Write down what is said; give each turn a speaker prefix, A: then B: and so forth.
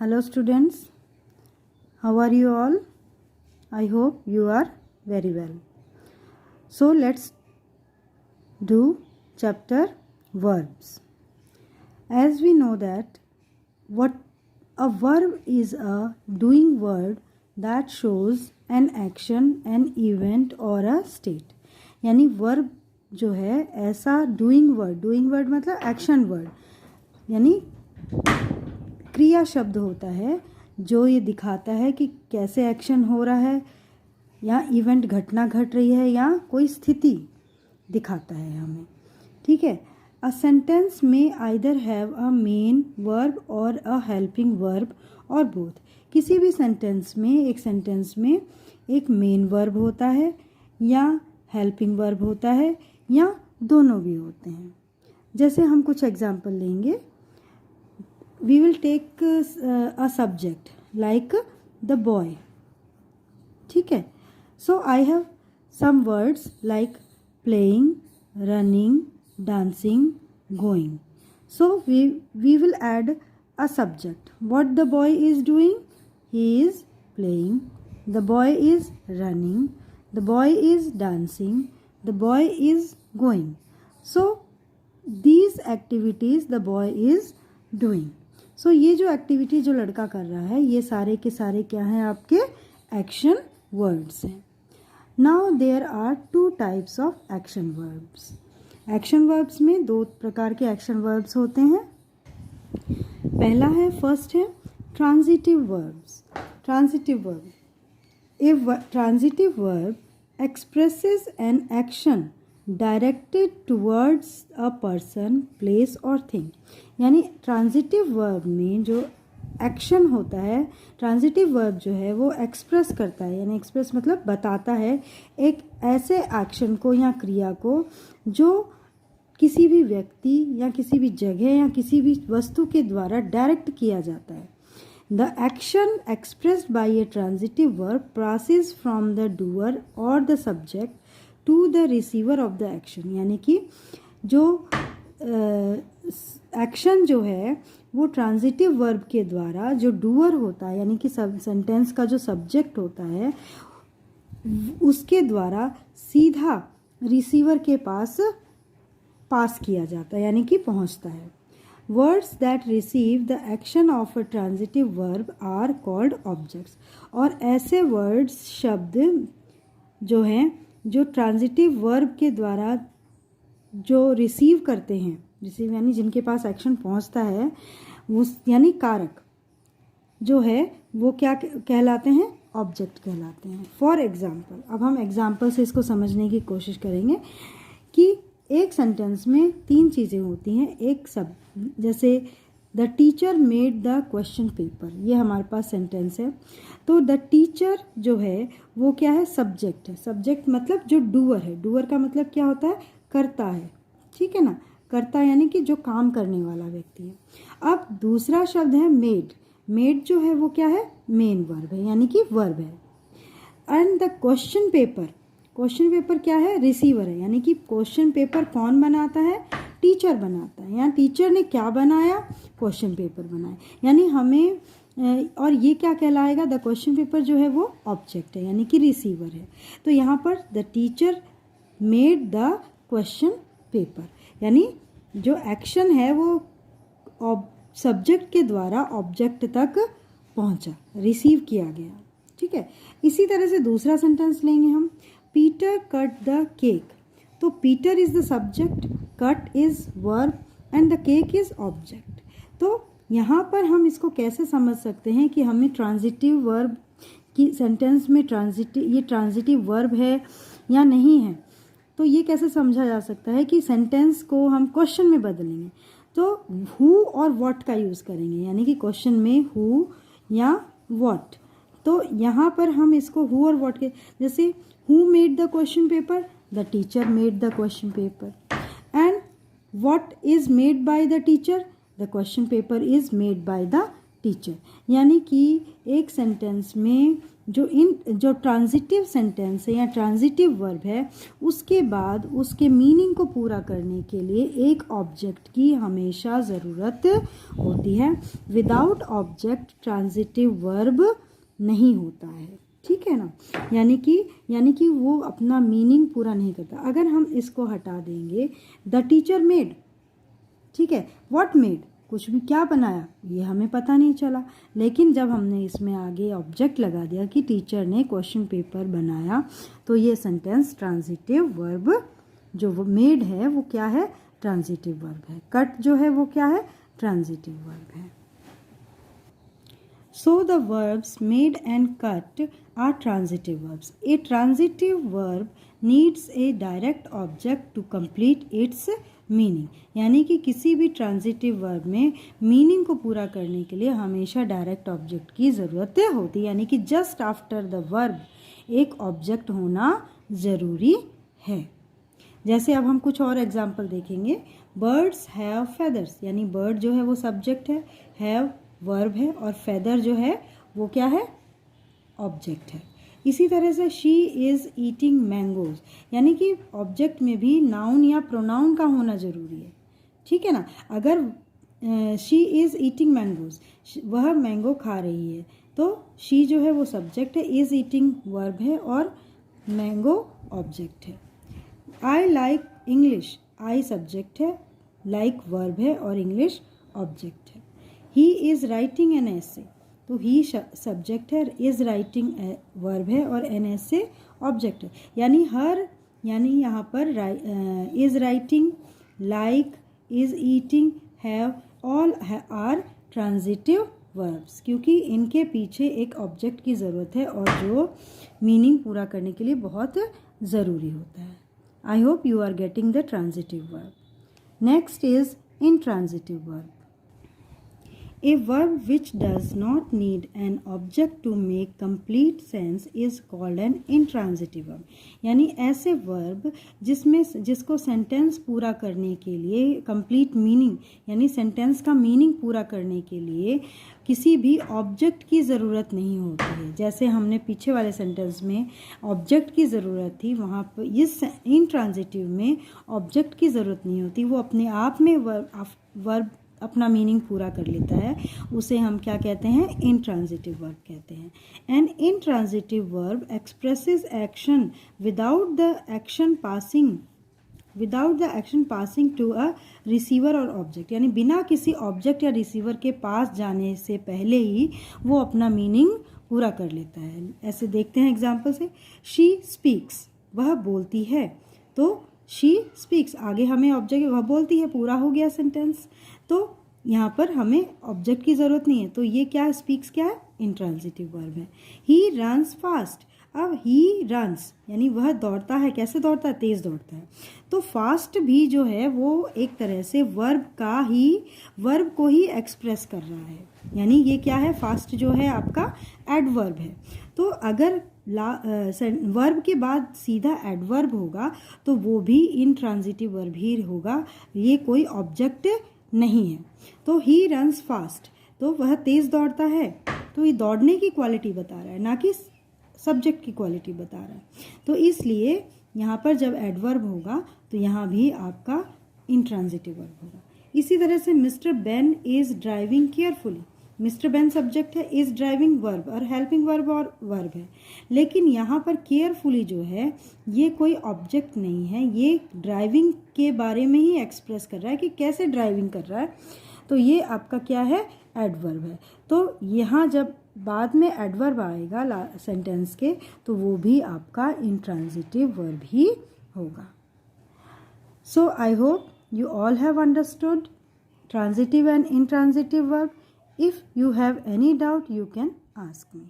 A: Hello students, how are you all? I hope you are very well. So let's do chapter verbs. As we know that what a verb is a doing word that shows an action, an event or a state. यानी verb जो है ऐसा doing word मतलब action word यानी क्रिया शब्द होता है जो ये दिखाता है कि कैसे एक्शन हो रहा है या इवेंट घटना घट रही है या कोई स्थिति दिखाता है हमें. ठीक है. अ सेंटेंस में either have a main verb और अ हेल्पिंग वर्ब और बोथ. किसी भी सेंटेंस में एक मेन वर्ब होता है या हेल्पिंग वर्ब होता है या दोनों भी होते हैं. जैसे हम कुछ एग्जाम्पल लेंगे. We will take a subject like the boy. ठीक है. So I have some words like playing, running, dancing, going. So we will add a subject. What the boy is doing? He is playing. The boy is running. The boy is dancing. The boy is going. So these activities the boy is doing. सो ये जो activity जो लड़का कर रहा है ये सारे के सारे क्या हैं आपके एक्शन वर्ड्स हैं. Now there are two types of action verbs. Action verbs में दो प्रकार के एक्शन वर्ब्स होते हैं. फर्स्ट है transitive verbs. Transitive verb. A transitive verb expresses an action directed towards a person, place और थिंग. यानी ट्रांजिटिव वर्ब में जो एक्शन होता है, ट्रांजिटिव वर्ब जो है वो एक्सप्रेस करता है. यानी एक्सप्रेस मतलब बताता है एक ऐसे एक्शन को या क्रिया को जो किसी भी व्यक्ति या किसी भी जगह या किसी भी वस्तु के द्वारा डायरेक्ट किया जाता है. The action expressed by a transitive verb passes from the doer और the subject to the receiver of the action. यानी कि जो एक्शन जो है वो ट्रांजिटिव वर्ब के द्वारा जो डूअर होता है यानी कि सेंटेंस का जो सब्जेक्ट होता है उसके द्वारा सीधा रिसीवर के पास किया जाता है यानी कि पहुंचता है. Words that receive the action of a transitive verb are called objects. और ऐसे वर्ड्स शब्द जो हैं जो ट्रांजिटिव वर्ब के द्वारा जो रिसीव करते हैं, रिसीव यानी जिनके पास एक्शन पहुंचता है उस यानी कारक जो है वो क्या कहलाते हैं? ऑब्जेक्ट कहलाते हैं. फॉर एग्जाम्पल, अब हम एग्जाम्पल से इसको समझने की कोशिश करेंगे कि एक सेंटेंस में तीन चीज़ें होती हैं. एक सब जैसे the teacher made the question paper, ये हमारे पास सेंटेंस है. तो द टीचर जो है वो क्या है? सब्जेक्ट है. सब्जेक्ट मतलब जो डूअर है. डूअर का मतलब क्या होता है? करता है. ठीक है ना. करता यानी कि जो काम करने वाला व्यक्ति है. अब दूसरा शब्द है मेड. मेड जो है वो क्या है? मेन वर्ब है यानी कि वर्ब है. And the question paper, question paper क्या है? रिसीवर है. यानी कि क्वेश्चन पेपर कौन बनाता है? टीचर बनाता है. या टीचर ने क्या बनाया? क्वेश्चन पेपर बनाया. यानी हमें और ये क्या कहलाएगा? द क्वेश्चन पेपर जो है वो ऑब्जेक्ट है यानी कि रिसीवर है. तो यहाँ पर the teacher made the question paper यानी जो एक्शन है वो सब्जेक्ट के द्वारा ऑब्जेक्ट तक पहुँचा, रिसीव किया गया. ठीक है. इसी तरह से दूसरा सेंटेंस लेंगे हम. Peter cut the cake. तो Peter is the subject, cut is verb and the cake is object. तो यहाँ पर हम इसको कैसे समझ सकते हैं कि हमें ट्रांजिटिव वर्ब की सेंटेंस में ये ट्रांजिटिव वर्ब है या नहीं है. तो ये कैसे समझा जा सकता है कि सेंटेंस को हम क्वेश्चन में बदलेंगे तो हु और व्हाट का यूज़ करेंगे. यानी कि क्वेश्चन में हु या व्हाट. तो यहाँ पर हम इसको हु और व्हाट के जैसे who made the question paper? The teacher made the question paper. And what is made by the teacher? The question paper is made by the teacher. यानी कि एक सेंटेंस में जो ट्रांजिटिव सेंटेंस है या ट्रांजिटिव वर्ब है, उसके बाद उसके मीनिंग को पूरा करने के लिए एक ऑब्जेक्ट की हमेशा ज़रूरत होती है। विदाउट ऑब्जेक्ट ट्रांजिटिव वर्ब नहीं होता है, ठीक है ना। यानी कि वो अपना मीनिंग पूरा नहीं करता। अगर हम इसको हटा देंगे, द टीचर मेड, ठीक है, व्हाट मेड, कुछ भी क्या बनाया ये हमें पता नहीं चला। लेकिन जब हमने इसमें आगे ऑब्जेक्ट लगा दिया कि टीचर ने क्वेश्चन पेपर बनाया, तो ये सेंटेंस ट्रांजिटिव वर्ब जो वो मेड है वो क्या है, ट्रांजिटिव वर्ब है। कट जो है वो क्या है, ट्रांजिटिव वर्ब है। So the verbs made and cut are transitive verbs. A transitive verb needs a direct object to complete its meaning. यानी कि किसी भी ट्रांजिटिव वर्ब में मीनिंग को पूरा करने के लिए हमेशा डायरेक्ट ऑब्जेक्ट की ज़रूरत होती है। यानी कि जस्ट आफ्टर द वर्ब एक ऑब्जेक्ट होना ज़रूरी है। जैसे अब हम कुछ और एग्जाम्पल देखेंगे। बर्ड्स हैव फेदर्स, यानी बर्ड जो है वो सब्जेक्ट है, हैव वर्ब है, और फेदर जो है वो क्या है, ऑब्जेक्ट है। इसी तरह से शी इज़ ईटिंग मैंगोज, यानी कि ऑब्जेक्ट में भी नाउन या प्रोनाउन का होना ज़रूरी है, ठीक है ना। अगर शी इज़ ईटिंग मैंगोज, वह मैंगो खा रही है, तो शी जो है वो सब्जेक्ट है, इज़ ईटिंग वर्ब है और मैंगो ऑब्जेक्ट है। I like English, I subject है, लाइक वर्ब है और इंग्लिश ऑब्जेक्ट है। He is writing an essay, तो ही सब्जेक्ट है, इज़ राइटिंग वर्ब है और एन एसे ऑब्जेक्ट है। यानी यहाँ पर is writing, like, is eating, have, all are transitive verbs, क्योंकि इनके पीछे एक ऑब्जेक्ट की ज़रूरत है और जो मीनिंग पूरा करने के लिए बहुत ज़रूरी होता है। I hope you are getting the transitive verb. Next is intransitive verb. A verb which does not need an object to make complete sense is called an intransitive verb. यानी ऐसे वर्ब जिसको सेंटेंस पूरा करने के लिए complete meaning यानी sentence का meaning पूरा करने के लिए किसी भी ऑब्जेक्ट की ज़रूरत नहीं होती है. जैसे हमने पीछे वाले सेंटेंस में ऑब्जेक्ट की ज़रूरत थी, वहाँ पर इस इंट्रांजिटिव में ऑब्जेक्ट की ज़रूरत नहीं होती. वो अपने आप में वर्ब अपना मीनिंग पूरा कर लेता है. उसे हम क्या कहते हैं? इंट्रांजिटिव वर्ब कहते हैं. An intransitive verb expresses action without the action passing to a receiver और ऑब्जेक्ट. यानी बिना किसी ऑब्जेक्ट या रिसीवर के पास जाने से पहले ही वो अपना मीनिंग पूरा कर लेता है. ऐसे देखते हैं एग्जाम्पल से. शी स्पीक्स, वह बोलती है. तो शी स्पीक्स, आगे हमें ऑब्जेक्ट, वह बोलती है, पूरा हो गया सेंटेंस. तो यहाँ पर हमें ऑब्जेक्ट की ज़रूरत नहीं है. तो ये क्या है? स्पीक्स क्या है? इंट्रांजिटिव वर्ब है. He runs fast. अब ही रन्स यानी वह दौड़ता है. कैसे दौड़ता है? तेज़ दौड़ता है. तो फास्ट भी जो है वो एक तरह से वर्ब को ही एक्सप्रेस कर रहा है. यानी ये क्या है? फास्ट जो है आपका एडवर्ब है. तो अगर वर्ब के बाद सीधा एडवर्ब होगा तो वो भी इंट्रांजिटिव वर्ब ही होगा. ये कोई ऑब्जेक्ट नहीं है. तो ही रन्स फास्ट, तो वह तेज़ दौड़ता है. तो ये दौड़ने की क्वालिटी बता रहा है, ना कि सब्जेक्ट की क्वालिटी बता रहा है. तो इसलिए यहाँ पर जब एडवर्ब होगा तो यहाँ भी आपका इंट्रांजिटिव वर्ब होगा. इसी तरह से mister Ben is driving carefully. Mister Ben subject है, इज़ ड्राइविंग वर्ब और हेल्पिंग वर्ब और वर्ब है. लेकिन यहाँ पर केयरफुली जो है ये कोई ऑब्जेक्ट नहीं है. ये ड्राइविंग के बारे में ही एक्सप्रेस कर रहा है कि कैसे ड्राइविंग कर रहा है. तो ये आपका क्या है? एडवर्ब है. तो यहाँ जब बाद में एडवर्ब आएगा सेंटेंस के तो वो भी आपका इंट्रांजिटिव वर्ब ही होगा. So I hope you all have understood transitive and intransitive verb. If you have any doubt, you can ask me.